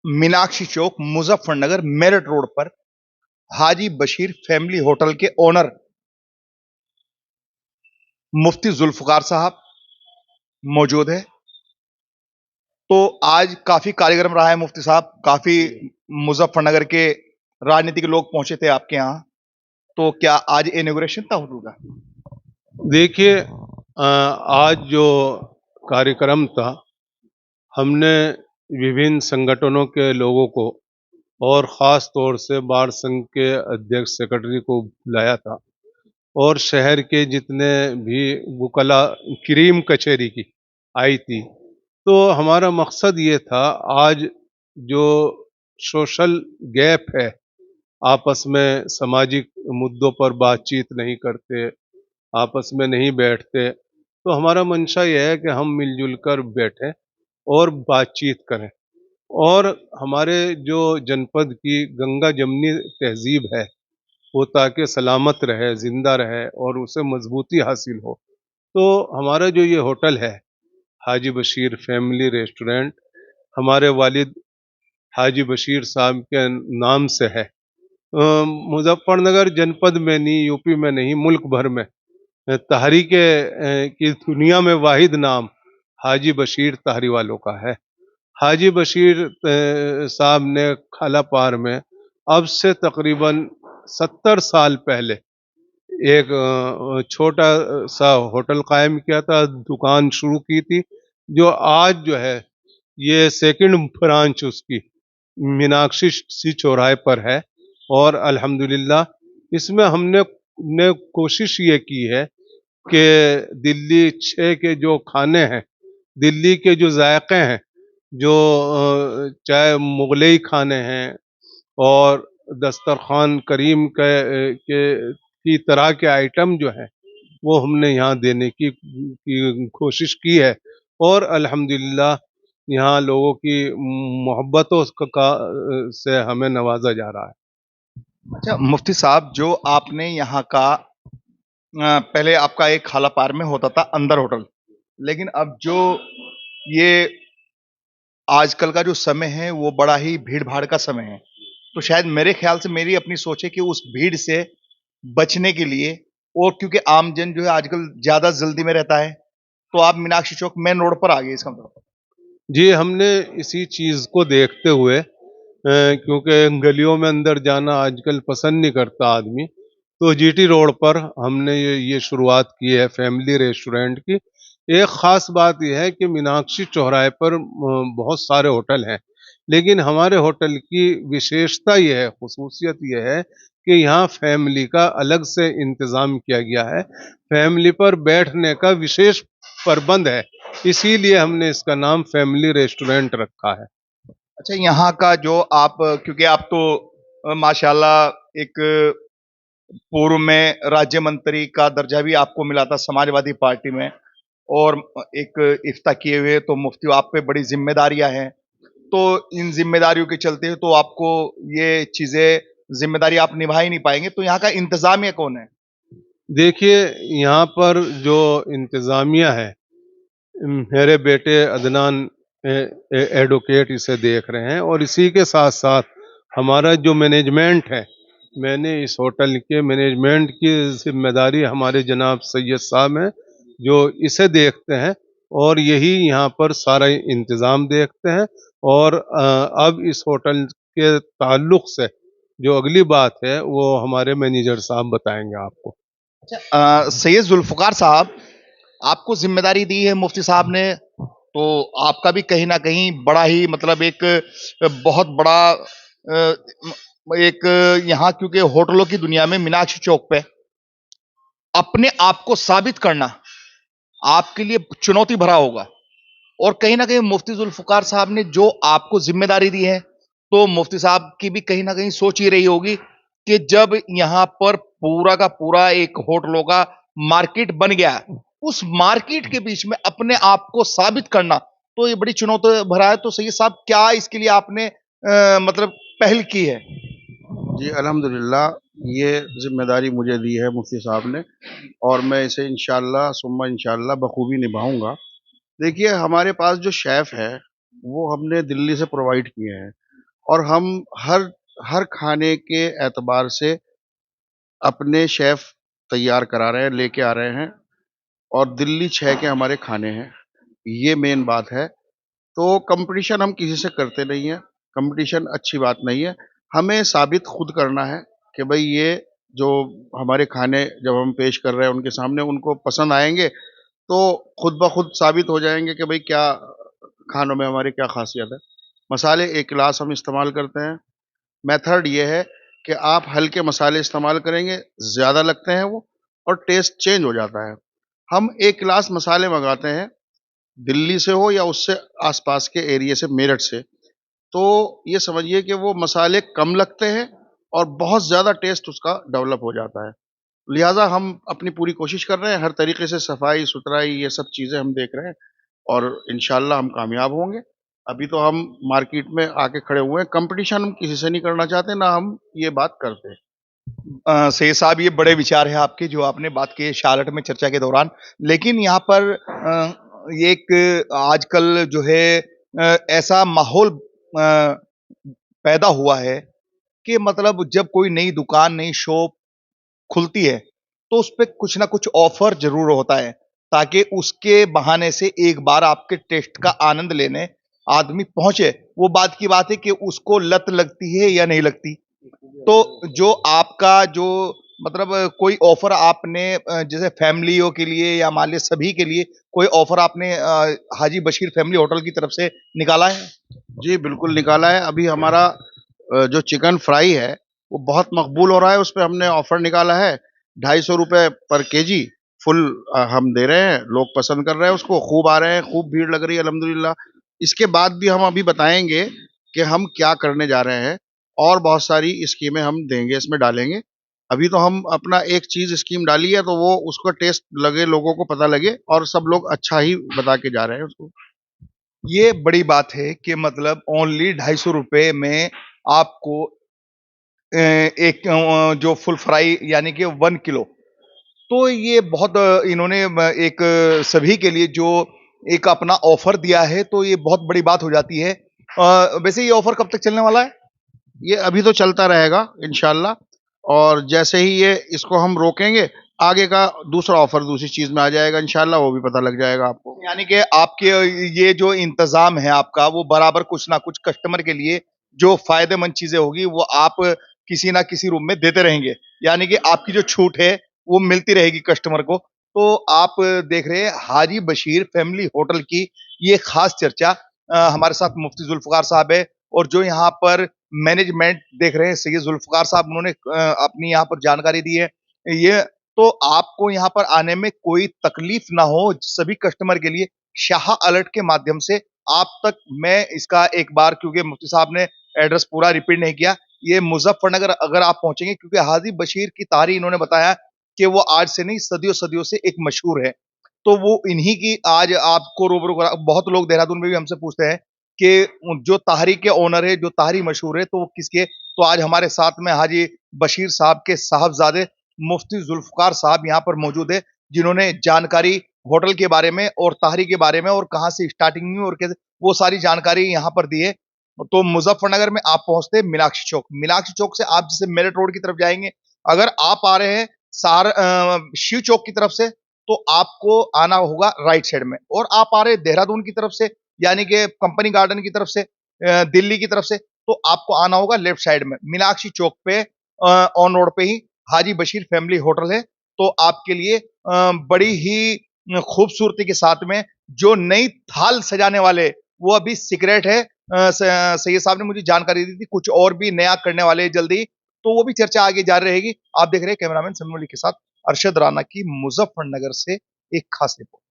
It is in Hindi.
मीनाक्षी चौक, मुजफ्फरनगर, मेरठ रोड पर हाजी बशीर फैमिली होटल के ओनर मुफ्ती जुल्फकार साहब मौजूद है। तो आज काफी कार्यक्रम रहा है मुफ्ती साहब, काफी मुजफ्फरनगर के राजनीतिक लोग पहुंचे थे आपके यहाँ। तो क्या आज इनॉग्रेशन था होटल का? देखिए, आज जो कार्यक्रम था, हमने विभिन्न संगठनों के लोगों को और ख़ास तौर से बार संघ के अध्यक्ष सेक्रेटरी को बुलाया था और शहर के जितने भी वुकला क्रीम कचहरी की आई थी। तो हमारा मकसद ये था, आज जो सोशल गैप है, आपस में सामाजिक मुद्दों पर बातचीत नहीं करते, आपस में नहीं बैठते, तो हमारा मंशा यह है कि हम मिलजुल कर बैठें और बातचीत करें और हमारे जो जनपद की गंगा जमनी तहज़ीब है, वो ताकि सलामत रहे, ज़िंदा रहे और उसे मजबूती हासिल हो। तो हमारा जो ये होटल है, हाजी बशीर फैमिली रेस्टोरेंट, हमारे वालिद हाजी बशीर साहब के नाम से है। मुजफ्फरनगर जनपद में नहीं, यूपी में नहीं, मुल्क भर में तहरीक की दुनिया में वाहिद नाम हाजी बशीर तहरी वालों का है। हाजी बशीर साहब ने खालापार में अब से तकरीबन 70 साल पहले एक छोटा सा होटल कायम किया था, दुकान शुरू की थी, जो आज जो है ये सेकंड ब्रांच उसकी मीनाक्षी सी चौराहे पर है। और अल्हम्दुलिल्लाह इसमें हमने ने कोशिश ये की है कि दिल्ली 6 के जो खाने हैं, दिल्ली के जो जायके हैं, जो चाहे मुगलई खाने हैं और दस्तरखान करीम की तरह के आइटम जो हैं, वो हमने यहाँ देने की कोशिश की है और अल्हम्दुलिल्लाह यहाँ लोगों की मोहब्बतों से हमें नवाजा जा रहा है। अच्छा मुफ्ती साहब, जो आपने यहाँ का पहले आपका एक खालापार में होता था अंदर होटल, लेकिन अब जो ये आजकल का जो समय है वो बड़ा ही भीड़ भाड़ का समय है। तो शायद मेरे ख्याल से, मेरी अपनी सोच है कि उस भीड़ से बचने के लिए, और क्योंकि आमजन जो है आजकल ज्यादा जल्दी में रहता है, तो आप मीनाक्षी चौक मेन रोड पर आ गए इसका मतलब। जी, हमने इसी चीज़ को देखते हुए क्योंकि गलियों में अंदर जाना आजकल पसंद नहीं करता आदमी, तो जीटी रोड पर हमने ये शुरुआत की है फैमिली रेस्टोरेंट की। एक ख़ास बात ये है कि मीनाक्षी चौराहे पर बहुत सारे होटल हैं, लेकिन हमारे होटल की विशेषता ये है, ख़ुसूसियत ये है कि यहाँ फैमिली का अलग से इंतज़ाम किया गया है। फैमिली पर बैठने का विशेष प्रबंध है, इसीलिए हमने इसका नाम फैमिली रेस्टोरेंट रखा है। अच्छा, यहाँ का जो आप, क्योंकि आप तो माशाल्लाह एक पूर्व में राज्य मंत्री का दर्जा भी आपको मिला था समाजवादी पार्टी में, और एक इफ्ता किए हुए, तो मुफ्ती आप पे बड़ी जिम्मेदारियां हैं। तो इन जिम्मेदारियों के चलते तो आपको ये चीजें, जिम्मेदारी आप निभा ही नहीं पाएंगे। तो यहाँ का इंतजामिया कौन है? देखिए, यहाँ पर जो इंतज़ामिया है, मेरे बेटे अदनान एडवोकेट इसे देख रहे हैं और इसी के साथ-साथ हमारा जो मैनेजमेंट है, मैंने इस होटल के मैनेजमेंट की ज़िम्मेदारी हमारे जनाब सैयद साहब हैं, जो इसे देखते हैं और यही यहाँ पर सारा इंतज़ाम देखते हैं और अब इस होटल के ताल्लुक से जो अगली बात है, वो हमारे मैनेजर साहब बताएँगे आपको। अच्छा, सैयद जुल्फ़िकार साहब, आपको ज़िम्मेदारी दी है मुफ्ती साहब ने, तो आपका भी कहीं न कहीं बड़ा ही मतलब एक बहुत बड़ा एक यहाँ, क्योंकि होटलों की दुनिया में मीनाक्षी चौक पे अपने आप को साबित करना आपके लिए चुनौती भरा होगा। और कहीं न कहीं मुफ्ती जुल्फ़िकार साहब ने जो आपको ज़िम्मेदारी दी है, तो मुफ्ती साहब की भी कहीं न कहीं सोच ही रही होगी कि जब यहाँ पर पूरा का पूरा एक होटलों का मार्केट बन गया, उस मार्केट के बीच में अपने आप को साबित करना, तो ये बड़ी चुनौती भरा है। तो सैयद साहब, क्या इसके लिए आपने मतलब पहल की है? जी, अल्हम्दुलिल्लाह ये ज़िम्मेदारी मुझे दी है मुफ्ती साहब ने और मैं इसे इंशाअल्लाह सुम्मा इंशाअल्लाह बखूबी निभाऊँगा। देखिए, हमारे पास जो शेफ़ है, वो हमने दिल्ली से प्रोवाइड किए हैं और हम हर हर खाने के एतबार से अपने शेफ तैयार करा रहे हैं, लेके आ रहे हैं और दिल्ली 6 के हमारे खाने हैं। ये मेन बात है। तो कंपटीशन हम किसी से करते नहीं हैं, कंपटीशन अच्छी बात नहीं है। हमें साबित खुद करना है कि भई ये जो हमारे खाने जब हम पेश कर रहे हैं उनके सामने उनको पसंद आएँगे, तो खुद ब खुद साबित हो जाएँगे कि भई क्या खानों में हमारी क्या ख़ासियत है। मसाले एक क्लास हम इस्तेमाल करते हैं। मेथड ये है कि आप हल्के मसाले इस्तेमाल करेंगे, ज़्यादा लगते हैं वो और टेस्ट चेंज हो जाता है। हम 1 क्लास मसाले मँगाते हैं, दिल्ली से हो या उससे आस-पास के एरिया से, मेरठ से, तो ये समझिए कि वो मसाले कम लगते हैं और बहुत ज़्यादा टेस्ट उसका डेवलप हो जाता है। लिहाज़ा हम अपनी पूरी कोशिश कर रहे हैं, हर तरीके से सफाई-सुथराई ये सब चीज़ें हम देख रहे हैं और इंशाअल्लाह हम कामयाब होंगे। अभी तो हम मार्केट में आके खड़े हुए हैं, कॉम्पिटिशन हम किसी से नहीं करना चाहते, ना हम ये बात करते हैं। सैयद साहब, ये बड़े विचार हैं आपके जो आपने बात की शार्लट में चर्चा के दौरान। लेकिन यहाँ पर ये एक आजकल जो है ऐसा माहौल पैदा हुआ है कि मतलब जब कोई नई दुकान, नई शॉप खुलती है, तो उसपे कुछ ना कुछ ऑफ़र ज़रूर होता है, ताकि उसके बहाने से एक बार आपके टेस्ट का आनंद लेने आदमी पहुँचे। वो बात की बात है कि उसको लत लगती है या नहीं लगती। तो जो आपका जो मतलब कोई ऑफ़र आपने जैसे फैमिलियों के लिए या मान लीजिए सभी के लिए कोई ऑफ़र आपने हाजी बशीर फैमिली होटल की तरफ से निकाला है? जी, बिल्कुल निकाला है। अभी हमारा जो चिकन फ्राई है, वो बहुत मकबूल हो रहा है, उसपे हमने ऑफ़र निकाला है, ₹250 पर केजी फुल हम दे रहे हैं, लोग पसंद कर रहे हैं उसको, खूब आ रहे हैं, खूब भीड़ लग रही है अल्हम्दुलिल्लाह। इसके बाद भी हम अभी बताएँगे कि हम क्या करने जा रहे हैं और बहुत सारी स्कीमें हम देंगे, इसमें डालेंगे। अभी तो हम अपना एक चीज़ स्कीम डाली है, तो वो उसका टेस्ट लगे, लोगों को पता लगे और सब लोग अच्छा ही बता के जा रहे हैं उसको। ये बड़ी बात है कि मतलब ओनली ₹250 में आपको एक जो फुल फ्राई यानी कि 1 किलो, तो ये बहुत इन्होंने एक सभी के लिए जो एक अपना ऑफ़र दिया है, तो ये बहुत बड़ी बात हो जाती है। वैसे ये ऑफ़र कब तक चलने वाला है? ये अभी तो चलता रहेगा इंशाल्लाह और जैसे ही ये इसको हम रोकेंगे, आगे का दूसरा ऑफ़र दूसरी चीज़ में आ जाएगा इंशाल्लाह, वो भी पता लग जाएगा आपको। यानी कि आपके ये जो इंतज़ाम है आपका, वो बराबर कुछ ना कुछ कस्टमर के लिए जो फ़ायदेमंद चीज़ें होगी, वो आप किसी ना किसी रूप में देते रहेंगे। यानी कि आपकी जो छूट है, वो मिलती रहेगी कस्टमर को। तो आप देख रहे हैं हाजी बशीर फैमिली होटल की ये ख़ास चर्चा। हमारे साथ मुफ्ती ज़ुल्फ़िकार साहब है और जो यहाँ पर मैनेजमेंट देख रहे हैं सैयद ज़ुल्फ़िकार साहब, उन्होंने अपनी यहाँ पर जानकारी दी है। ये तो आपको यहाँ पर आने में कोई तकलीफ ना हो, सभी कस्टमर के लिए शाह अलर्ट के माध्यम से आप तक मैं इसका एक बार क्योंकि मुफ्ती साहब ने एड्रेस पूरा रिपीट नहीं किया, ये मुज़फ्फरनगर अगर आप पहुँचेंगे क्योंकि हाजी बशीर की तारीख इन्होंने बताया कि वो आज से नहीं सदियों-सदियों से एक मशहूर है। तो वो इन्हीं की आज आपको रूबरू करा बहुत लोग देहरादून में भी हमसे पूछते हैं कि जो ताहरी के ओनर है, जो ताहरी मशहूर है, तो वो किसके? तो आज हमारे साथ में हाजी बशीर साहब के साहबज़ादे मुफ्ती ज़ुल्फ़िकार साहब यहाँ पर मौजूद है, जिन्होंने जानकारी होटल के बारे में और ताहरी के बारे में और कहाँ से स्टार्टिंग हुई और कैसे वो सारी जानकारी यहाँ पर दी है। तो मुज़फ्फरनगर में आप पहुँचते हैं मीनाक्षी चौक से आप जैसे मेरठ रोड की तरफ जाएँगे, अगर आप आ रहे हैं शिव चौक की तरफ से, तो आपको आना होगा राइट साइड में और आप आ रहे हैं देहरादून की तरफ से, यानी कि कंपनी गार्डन की तरफ से दिल्ली की तरफ से, तो आपको आना होगा लेफ्ट साइड में। मीनाक्षी चौक पे ऑन रोड पे ही हाजी बशीर फैमिली होटल है, तो आपके लिए बड़ी ही खूबसूरती के साथ में जो नई थाल सजाने वाले, वो अभी सीक्रेट है। सैयद साहब ने मुझे जानकारी दी थी, कुछ और भी नया करने वाले हैं जल्दी ही, तो वो भी चर्चा आगे जारी रहेगी। आप देख रहे हैं कैमरामैन समीम अली के साथ अरशद राना की मुज़फ्फरनगर से एक खास रिपोर्ट।